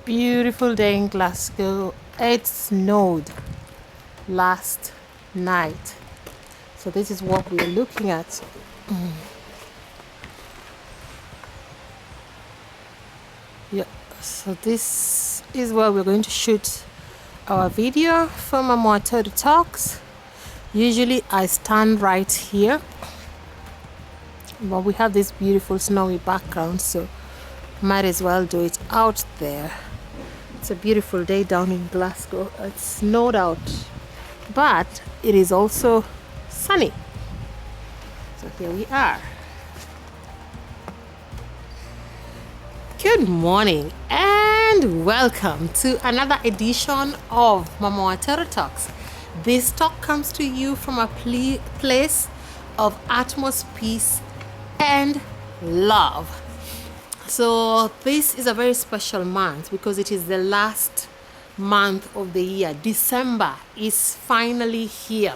Beautiful day in Glasgow. It snowed last night. So this is what we're looking at. Yeah. So this is where we're going to shoot our video for Mama Tori Talks. Usually I stand right here, but we have this beautiful snowy background, so might as well do it out there. It's a beautiful day down in Glasgow. It's snowed out, but it is also sunny. So here we are. Good morning and welcome to another edition of Mama Watero Talks. This talk comes to you from a place of utmost peace and love. So this is a very special month because it is the last month of the year. December is finally here.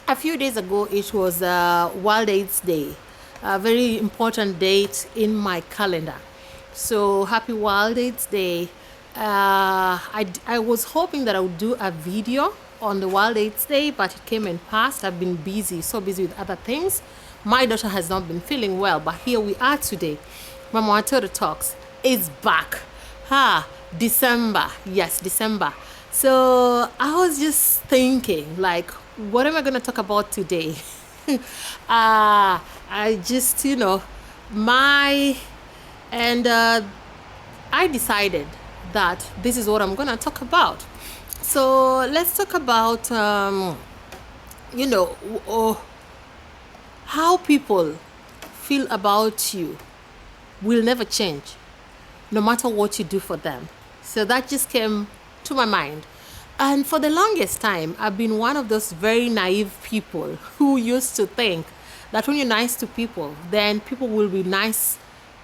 A few days ago, it was World AIDS Day, a very important date in my calendar. So happy World AIDS Day. I was hoping that I would do a video on the World AIDS Day, but it came and passed. I've been so busy with other things. My daughter has not been feeling well, but here we are today. Mama Watero Talks is back. December. Yes, December. So I was just thinking, like, what am I going to talk about today? I just, I decided that this is what I'm going to talk about. So let's talk about, how people feel about you will never change, no matter what you do for them. So that just came to my mind. And for the longest time, I've been one of those very naive people who used to think that when you're nice to people, then people will be nice.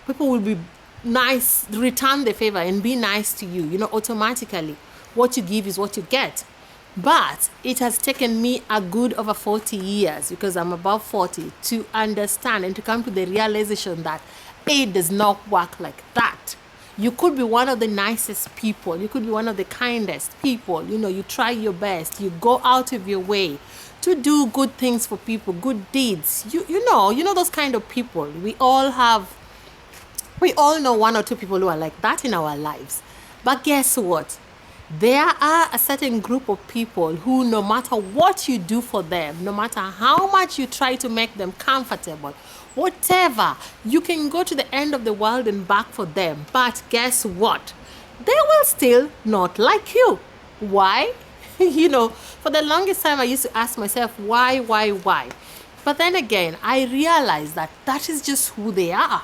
People will be nice, return the favor and be nice to you, automatically. What you give is what you get. But it has taken me a good over 40 years, because I'm above 40, to understand and to come to the realization that it does not work like that. You could be one of the nicest people. You could be one of the kindest people. You try your best. You go out of your way to do good things for people, good deeds. You know those kind of people. We all know one or two people who are like that in our lives. But guess what? There are a certain group of people who, no matter what you do for them, no matter how much you try to make them comfortable, whatever, you can go to the end of the world and back for them. But guess what? They will still not like you. Why? For the longest time, I used to ask myself, why? But then again, I realized that that is just who they are.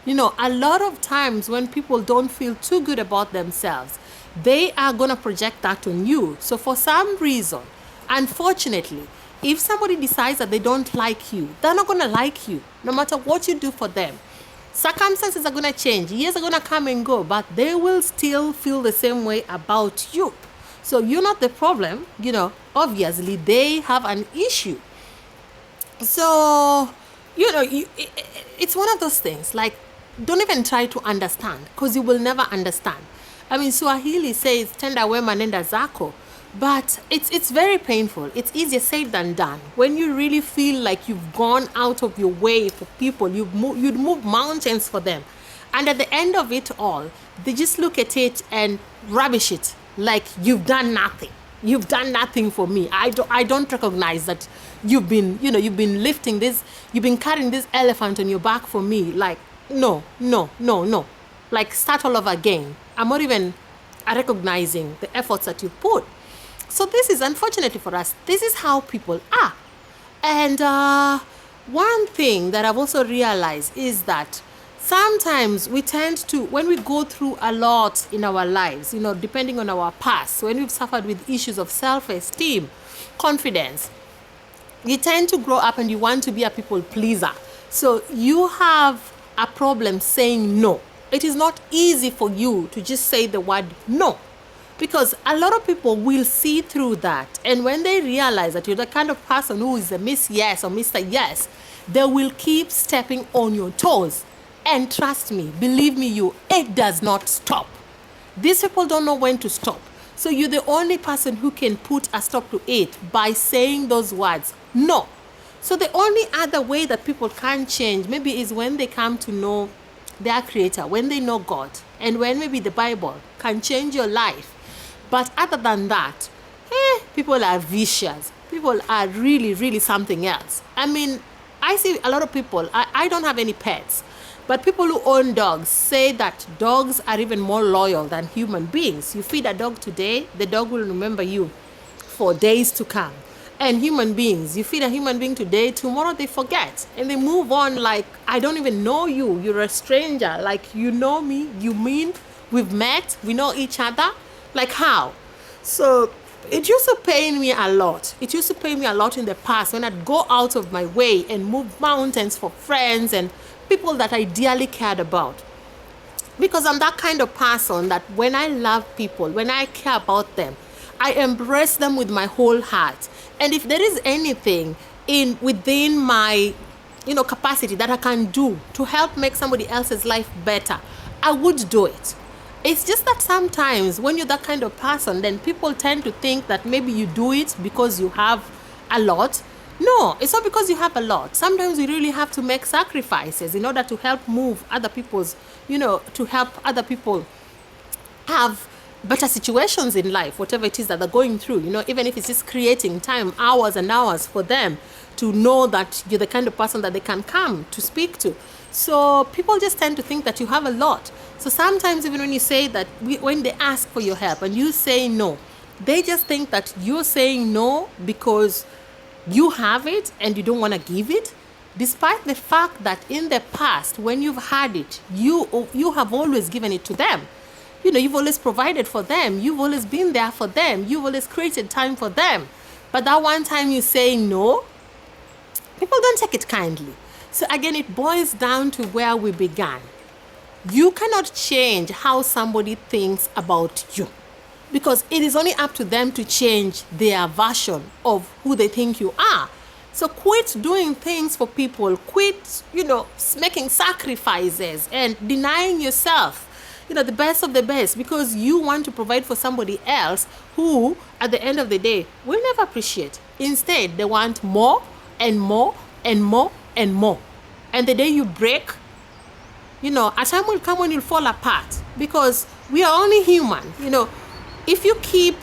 A lot of times when people don't feel too good about themselves, they are going to project that on you. So for some reason, unfortunately, if somebody decides that they don't like you, they're not going to like you, no matter what you do for them. Circumstances are going to change. Years are going to come and go, but they will still feel the same way about you. So you're not the problem. Obviously, they have an issue. So, it's one of those things, like, don't even try to understand, because you will never understand. Swahili says, tenda wema nenda zako. But it's very painful. It's easier said than done. When you really feel like you've gone out of your way for people, you'd move mountains for them. And at the end of it all, they just look at it and rubbish it. Like, you've done nothing. You've done nothing for me. I don't recognize that you've been lifting this, you've been carrying this elephant on your back for me. Like, no. Like, start all over again. I'm not even recognizing the efforts that you put. So this is, unfortunately for us, this is how people are. And one thing that I've also realized is that sometimes we tend to, when we go through a lot in our lives, depending on our past, when we've suffered with issues of self-esteem, confidence, you tend to grow up and you want to be a people pleaser. So you have a problem saying no. It is not easy for you to just say the word no, because a lot of people will see through that. And when they realize that you're the kind of person who is a Miss Yes or Mr. Yes, they will keep stepping on your toes. And trust me, believe me, it does not stop. These people don't know when to stop. So you're the only person who can put a stop to it by saying those words, no. So the only other way that people can change maybe is when they come to know their creator, when they know God, and when maybe the Bible can change your life. But other than that, people are vicious. People are really, really something else. I mean, I see a lot of people, I don't have any pets, but people who own dogs say that dogs are even more loyal than human beings. You feed a dog today, the dog will remember you for days to come. And human beings, you feed a human being today, tomorrow they forget and they move on like, I don't even know you. You're a stranger. Like, you know me, you mean we've met, we know each other. Like, how? So it used to pain me a lot. It used to pain me a lot in the past when I'd go out of my way and move mountains for friends and people that I dearly cared about. Because I'm that kind of person that when I love people, when I care about them, I embrace them with my whole heart. And if there is anything within my capacity that I can do to help make somebody else's life better, I would do it. It's just that sometimes when you're that kind of person, then people tend to think that maybe you do it because you have a lot. No, it's not because you have a lot. Sometimes we really have to make sacrifices in order to help move other people's, to help other people have better situations in life, whatever it is that they're going through, even if it's just creating time, hours and hours for them to know that you're the kind of person that they can come to speak to. So people just tend to think that you have a lot. So sometimes even when you say that, when they ask for your help and you say no, they just think that you're saying no because you have it and you don't want to give it, despite the fact that in the past, when you've had it, you have always given it to them. You've always provided for them. You've always been there for them. You've always created time for them. But that one time you say no, people don't take it kindly. So again, it boils down to where we began. You cannot change how somebody thinks about you, because it is only up to them to change their version of who they think you are. So quit doing things for people. Quit, making sacrifices and denying yourself, the best of the best, because you want to provide for somebody else who, at the end of the day, will never appreciate. Instead, they want more and more and more and more. And the day you break, a time will come when you'll fall apart, because we are only human. If you keep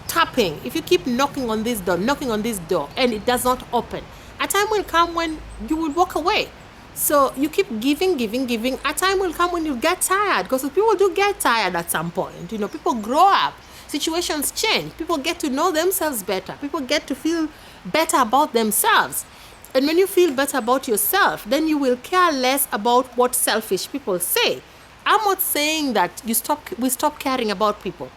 tapping, if you keep knocking on this door, and it does not open, a time will come when you will walk away. So you keep giving. A time will come when you get tired, because people do get tired at some point. People grow up, situations change, people get to know themselves better, people get to feel better about themselves. And when you feel better about yourself, then you will care less about what selfish people say. I'm not saying that we stop caring about people,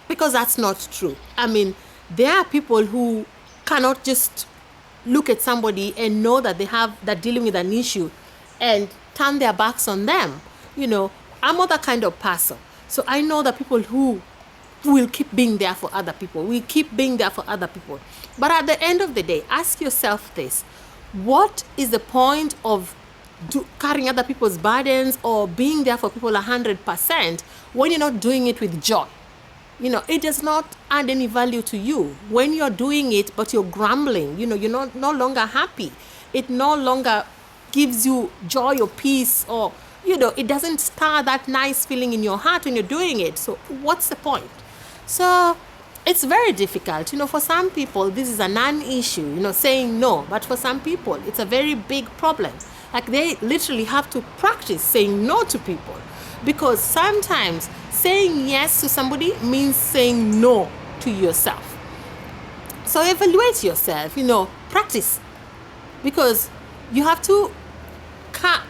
because that's not true. I mean, there are people who cannot just look at somebody and know that they're dealing with an issue and turn their backs on them. I'm not that kind of person. So I know that people who will keep being there for other people, But at the end of the day, ask yourself this: what is the point of carrying other people's burdens or being there for people 100% when you're not doing it with joy? It does not add any value to you when you're doing it, but you're grumbling. You're no longer happy. It no longer gives you joy or peace, or, it doesn't stir that nice feeling in your heart when you're doing it. So what's the point? So it's very difficult. For some people, this is a non-issue, saying no. But for some people, it's a very big problem. Like, they literally have to practice saying no to people, because sometimes saying yes to somebody means saying no to yourself. So evaluate yourself, practice, because you have to,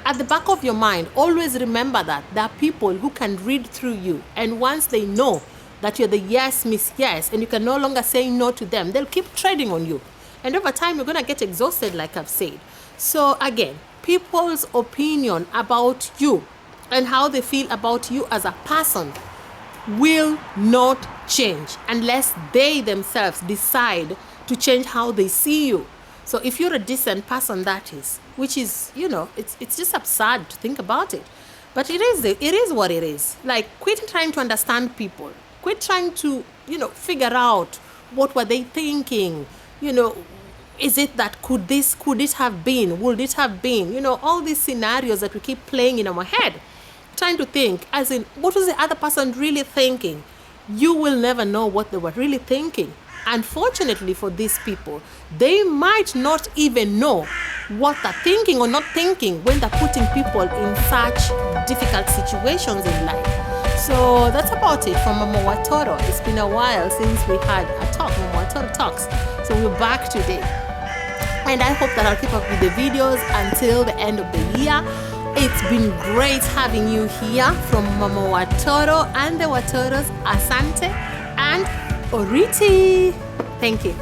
at the back of your mind, always remember that there are people who can read through you, and once they know that you're the yes, miss yes, and you can no longer say no to them, they'll keep treading on you. And over time, you're going to get exhausted, like I've said. So again, people's opinion about you and how they feel about you as a person will not change unless they themselves decide to change how they see you. So if you're a decent person, that is, which is, it's just absurd to think about it. But it is what it is. Like, quit trying to understand people. Quit trying to, figure out what were they thinking. Is it that could it have been? Would it have been? All these scenarios that we keep playing in our head, trying to think, as in, what was the other person really thinking? You will never know what they were really thinking. Unfortunately for these people, they might not even know what they're thinking or not thinking when they're putting people in such difficult situations in life. So that's about it from Mama Watoro. It's been a while since we had a talk, Mama Watoro Talks. So we're back today. And I hope that I'll keep up with the videos until the end of the year. It's been great having you here from Mama Watoro and the Watoros, Asante and Oriti. Thank you.